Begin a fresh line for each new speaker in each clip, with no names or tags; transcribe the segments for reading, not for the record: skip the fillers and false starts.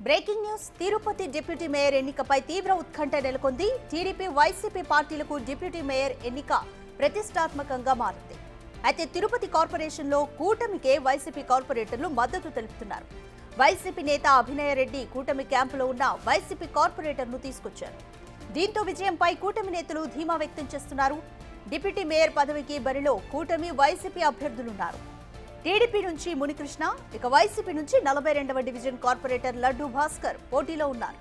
Breaking news Tirupati deputy mayor ఎన్నికపై తీవ్ర ఉత్కంఠ నెలకొంది. టీడీపీ వైసీపీ పార్టీలకు డిప్యూటీ మేయర్ ఎన్నిక ప్రతిష్టాత్మకంగా మారింది. అయితే తిరుపతి కార్పొరేషన్లో కూటమికే వైసీపీ కార్పొరేటర్లు మద్దతు తెలుపుతున్నారు. వైసీపీ నేత అభినయ రెడ్డి కూటమి క్యాంపులో ఉన్న వైసీపీ కార్పొరేటర్ను తీసుకొచ్చారు. దీంతో విజయంపై కూటమి నేతలు ధీమా వ్యక్తం చేస్తున్నారు. డిప్యూటీ మేయర్ పదవికి బరిలో కూటమి వైసీపీ అభ్యర్థులున్నారు. టీడీపీ నుంచి మునికృష్ణ, ఇక వైసీపీ నుంచి 42వ డివిజన్ కార్పొరేటర్ లడ్డూ భాస్కర్ పోటీలో ఉన్నారు.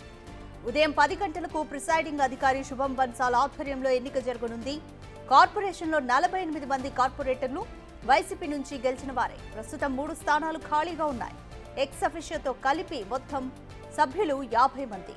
ఉదయం 10 గంటలకు ప్రిసైడింగ్ అధికారి శుభం బన్సాల్ ఆధ్వర్యంలో ఎన్నిక జరగనుంది. కార్పొరేషన్లో 48 మంది కార్పొరేటర్లు వైసీపీ నుంచి గెలిచిన వారే. ప్రస్తుతం 3 స్థానాలు ఖాళీగా ఉన్నాయి. ఎక్స్ అఫిషియోతో కలిపి మొత్తం సభ్యులు 50 మంది.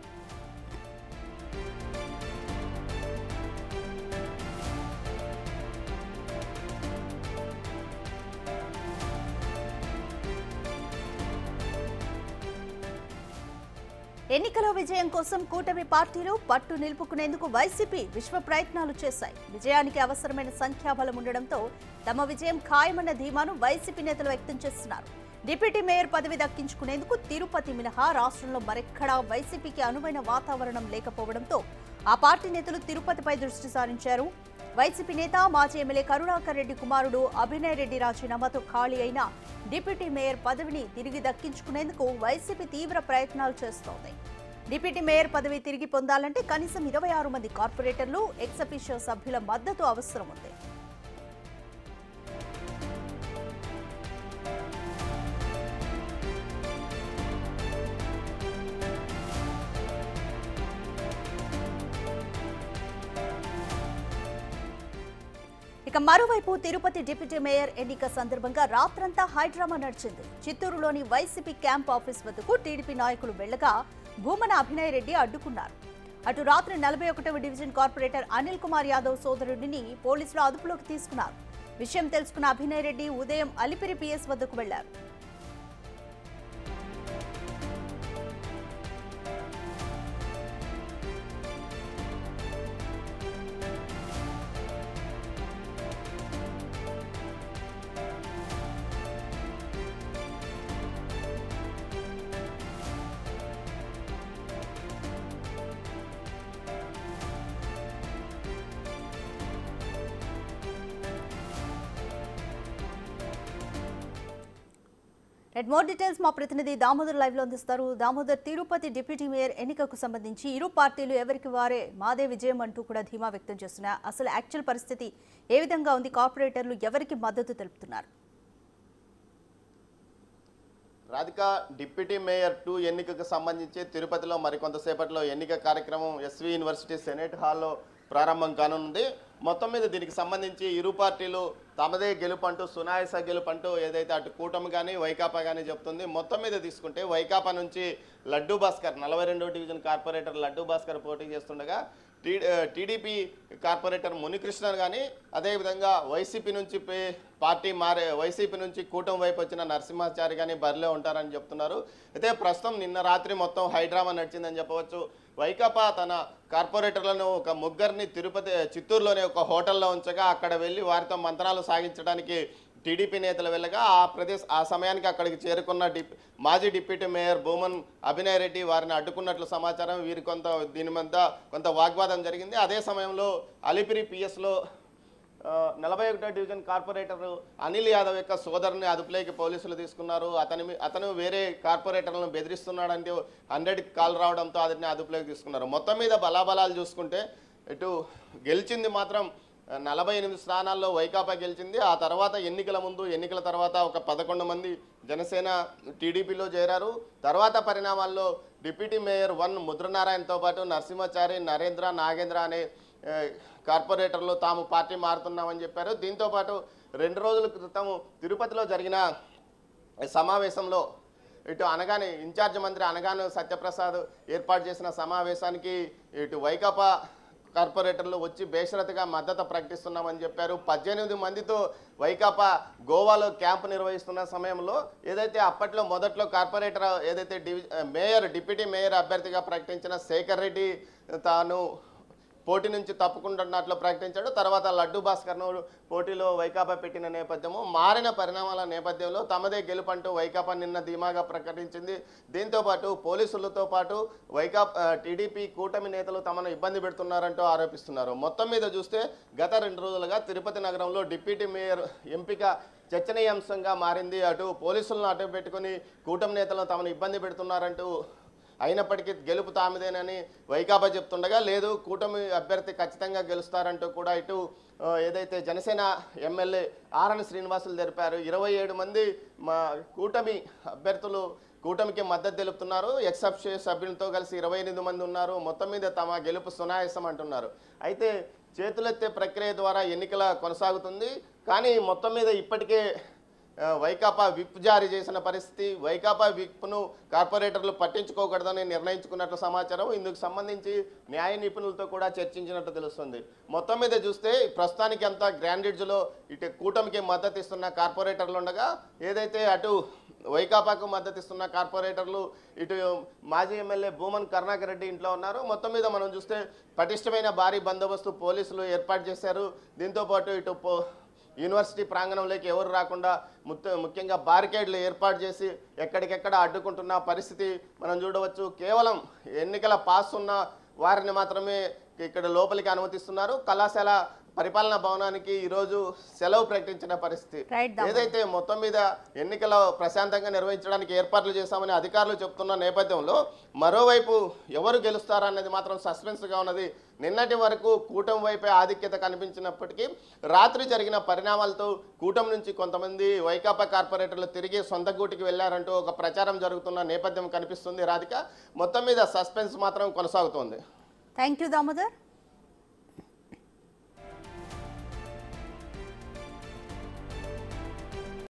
ఎన్నికల విజయం కోసం కూటమి పార్టీలు పట్టు నిలుపుకునేందుకు వైసీపీ విశ్వ ప్రయత్నాలు చేశాయి. విజయానికి అవసరమైన సంఖ్యాబలం ఉండడంతో తమ విజయం ఖాయమన్న ధీమాను వైసీపీ నేతలు వ్యక్తం చేస్తున్నారు. డిప్యూటీ మేయర్ పదవి దక్కించుకునేందుకు తిరుపతి మినహా రాష్ట్రంలో మరెక్కడా వైసీపీకి అనువైన వాతావరణం లేకపోవడంతో ఆ పార్టీ నేతలు తిరుపతిపై దృష్టి సారించారు. వైసీపీ నేత మాజీ ఎమ్మెల్యే కరుణాకర్ రెడ్డి కుమారుడు అభినయ్ రెడ్డి రాజీనామాతో ఖాళీ అయిన డిప్యూటీ మేయర్ పదవిని తిరిగి దక్కించుకునేందుకు వైసీపీ తీవ్ర ప్రయత్నాలు చేస్తోంది. డిప్యూటీ మేయర్ పదవి తిరిగి పొందాలంటే కనీసం 26 మంది కార్పొరేటర్లు, ఎక్స్ అఫిషియో సభ్యుల మద్దతు అవసరం ఉంది. ఇక మరోవైపు తిరుపతి డిప్యూటీ మేయర్ ఎన్నిక సందర్భంగా రాత్రంతా హైడ్రామా నడిచింది. చిత్తూరులోని వైసీపీ క్యాంప్ ఆఫీస్ వద్దకు టీడీపీ నాయకులు వెళ్లగా భూమన అభినయ్ రెడ్డి అడ్డుకున్నారు. అటు రాత్రి 41వ డివిజన్ కార్పొరేటర్ అనిల్ కుమార్ యాదవ్ సోదరుడిని పోలీసులు అదుపులోకి తీసుకున్నారు. విషయం తెలుసుకున్న అభినయ్ రెడ్డి ఉదయం అలిపిరి పిఎస్ వద్దకు వెళ్లారు. మోర్ డీటెయిల్స్ మా ప్రతినిధి దామోదర్ లైవ్ లో అందిస్తారు. దామోదర్, తిరుపతి డిప్యూటీ మేయర్ ఎన్నికకు సంబంధించి ఇరు పార్టీలు ఎవరికి వారే మాదే విజయం అంటూ కూడా ధీమా వ్యక్తం చేస్తున్నారు. అసలు యాక్చువల్ పరిస్థితి ఏ విధంగా ఉంది? కార్పొరేటర్లు ఎవరికి మద్దతు తెలుపుతున్నారు?
రాధిక, డిప్యూటీ మేయర్ 2 ఎన్నికకు సంబంధించి తిరుపతిలో మరికొంతసేపట్లో ఎన్నిక కార్యక్రమం ఎస్వి యూనివర్సిటీ సెనేట్ హాల్లో ప్రారంభం కానుంది. మొత్తం మీద దీనికి సంబంధించి ఇరు పార్టీలు తమదే గెలుపంటూ, సునాయాస గెలుపంటూ ఏదైతే అటు కూటమి కానీ వైకాపా కానీ చెప్తుంది. మొత్తం మీద తీసుకుంటే వైకాపా నుంచి లడ్డూ భాస్కర్ 42వ డివిజన్ కార్పొరేటర్ లడ్డూ భాస్కర్ పోటీ చేస్తుండగా టీడీపీ కార్పొరేటర్ మునికృష్ణన్ కానీ, అదేవిధంగా వైసీపీ నుంచి వైసీపీ నుంచి కూటమి వైపు వచ్చిన నరసింహాచారి కానీ బరిలో ఉంటారని చెప్తున్నారు. అయితే ప్రస్తుతం నిన్న రాత్రి మొత్తం హైడ్రామా నడిచిందని చెప్పవచ్చు. వైకాపా తన కార్పొరేటర్లను ఒక ముగ్గురిని చిత్తూరులోనే ఒక హోటల్లో ఉంచగా అక్కడ వెళ్ళి వారితో మంత్రాలు సాగించడానికి టీడీపీ నేతలు వెళ్ళగా ఆ సమయానికి అక్కడికి చేరుకున్న మాజీ డిప్యూటీ మేయర్ భూమన్ అభినయ్ రెడ్డి వారిని అడ్డుకున్నట్లు సమాచారం. వీరి దీని మీద కొంత వాగ్వాదం జరిగింది. అదే సమయంలో అలిపిరి పిఎస్లో 41వ డివిజన్ కార్పొరేటర్ అనిల్ యాదవ్ యొక్క సోదరుని అదుపులోకి పోలీసులు తీసుకున్నారు. అతను వేరే కార్పొరేటర్లను బెదిరిస్తున్నాడంటే 100కి కాల్ రావడంతో అతన్ని అదుపులోకి తీసుకున్నారు. మొత్తం మీద బలాబలాలు చూసుకుంటే ఇటు గెలిచింది మాత్రం 48 స్థానాల్లో వైకాపా గెలిచింది. ఆ తర్వాత ఎన్నికల తర్వాత ఒక 11 మంది జనసేన టీడీపీలో చేరారు. తర్వాత పరిణామాల్లో డిప్యూటీ మేయర్ 1 ముద్రనారాయణతో పాటు నరసింహాచారి, నరేంద్ర, నాగేంద్ర అనే కార్పొరేటర్లు తాము పార్టీ మారుతున్నామని చెప్పారు. దీంతోపాటు 2 రోజుల క్రితం తిరుపతిలో జరిగిన సమావేశంలో ఇటు అనగానే ఇన్ఛార్జ్ మంత్రి అనగానే సత్యప్రసాద్ ఏర్పాటు చేసిన సమావేశానికి ఇటు వైకాపా కార్పొరేటర్లు వచ్చి బేషరతుగా మద్దతు ప్రకటిస్తున్నామని చెప్పారు. 18 మందితో వైకాపా గోవాలో క్యాంపు నిర్వహిస్తున్న సమయంలో ఏదైతే అప్పట్లో మొదట్లో కార్పొరేటర్ ఏదైతే డిప్యూటీ మేయర్ అభ్యర్థిగా ప్రకటించిన శేఖర్ రెడ్డి తాను పోటీ నుంచి తప్పుకుంటున్నట్లు ప్రకటించాడు. తర్వాత లడ్డు భాస్కర్ను పోటీలో వైకాపా పెట్టిన నేపథ్యము మారిన పరిణామాల నేపథ్యంలో తమదే గెలుపంటూ వైకాపా నిన్న ధీమాగా ప్రకటించింది. దీంతోపాటు పోలీసులతో పాటు వైకాపా టీడీపీ కూటమి నేతలు తమను ఇబ్బంది పెడుతున్నారంటూ ఆరోపిస్తున్నారు. మొత్తం మీద చూస్తే గత 2 రోజులుగా తిరుపతి నగరంలో డిప్యూటీ మేయర్ ఎంపిక చర్చనీయాంశంగా మారింది. అటు పోలీసులను అడ్డం పెట్టుకుని కూటమి నేతలను తమను ఇబ్బంది పెడుతున్నారంటూ అయినప్పటికీ గెలుపు తామిదేనని వైకాపా చెప్తుండగా, లేదు కూటమి అభ్యర్థి ఖచ్చితంగా గెలుస్తారంటూ కూడా ఇటు ఏదైతే జనసేన ఎమ్మెల్యే ఆర్ఎన్ శ్రీనివాసులు తెలిపారు. 27 మంది మా కూటమి అభ్యర్థులు కూటమికి మద్దతు తెలుపుతున్నారు. ఎక్సెప్షియో సభ్యులతో కలిసి 28 మంది ఉన్నారు. మొత్తం మీద తమ గెలుపు సునాయాసం అంటున్నారు. అయితే చేతులెత్తే ప్రక్రియ ద్వారా ఎన్నికల కొనసాగుతుంది. కానీ మొత్తం మీద ఇప్పటికే వైకాపా విప్ జారీ చేసిన పరిస్థితి. వైకాపా విప్ను కార్పొరేటర్లు పట్టించుకోకూడదని నిర్ణయించుకున్నట్లు సమాచారం. ఇందుకు సంబంధించి న్యాయ నిపుణులతో కూడా చర్చించినట్టు తెలుస్తుంది. మొత్తం మీద చూస్తే ప్రస్తుతానికి అంతా గ్రాండిడ్జ్లో ఇటు కూటమికి మద్దతు ఇస్తున్న కార్పొరేటర్లు ఉండగా, ఏదైతే అటు వైకాపాకు మద్దతు ఇస్తున్న కార్పొరేటర్లు ఇటు మాజీ ఎమ్మెల్యే భూమన్ కరుణాకర్ రెడ్డి ఇంట్లో ఉన్నారు. మొత్తం మీద మనం చూస్తే పటిష్టమైన భారీ బందోబస్తు పోలీసులు ఏర్పాటు చేశారు. దీంతోపాటు ఇటు యూనివర్సిటీ ప్రాంగణంలోకి ఎవరు రాకుండా ముఖ్యంగా బారికేడ్లు ఏర్పాటు చేసి ఎక్కడికెక్కడ అడ్డుకుంటున్న పరిస్థితి మనం చూడవచ్చు. కేవలం ఎన్నికల పాస్ ఉన్న వారిని మాత్రమే ఇక్కడ లోపలికి అనుమతిస్తున్నారు. కళాశాల పరిపాలనా భవనానికి ఈరోజు సెలవు ప్రకటించిన పరిస్థితి. ఏదైతే మొత్తం మీద ఎన్నికలు ప్రశాంతంగా నిర్వహించడానికి ఏర్పాట్లు చేశామని అధికారులు చెప్తున్న నేపథ్యంలో మరోవైపు ఎవరు గెలుస్తారన్నది మాత్రం సస్పెన్స్గా ఉన్నది. నిన్నటి వరకు కూటమి వైపే ఆధిక్యత కనిపించినప్పటికీ రాత్రి జరిగిన పరిణామాలతో కూటమి నుంచి కొంతమంది వైకాపా కార్పొరేటర్లు తిరిగి సొంత గూటికి వెళ్లారంటూ ఒక ప్రచారం జరుగుతున్న నేపథ్యం కనిపిస్తుంది. రాధిక, మొత్తం మీద సస్పెన్స్ మాత్రం కొనసాగుతోంది.
Thank you Damodar.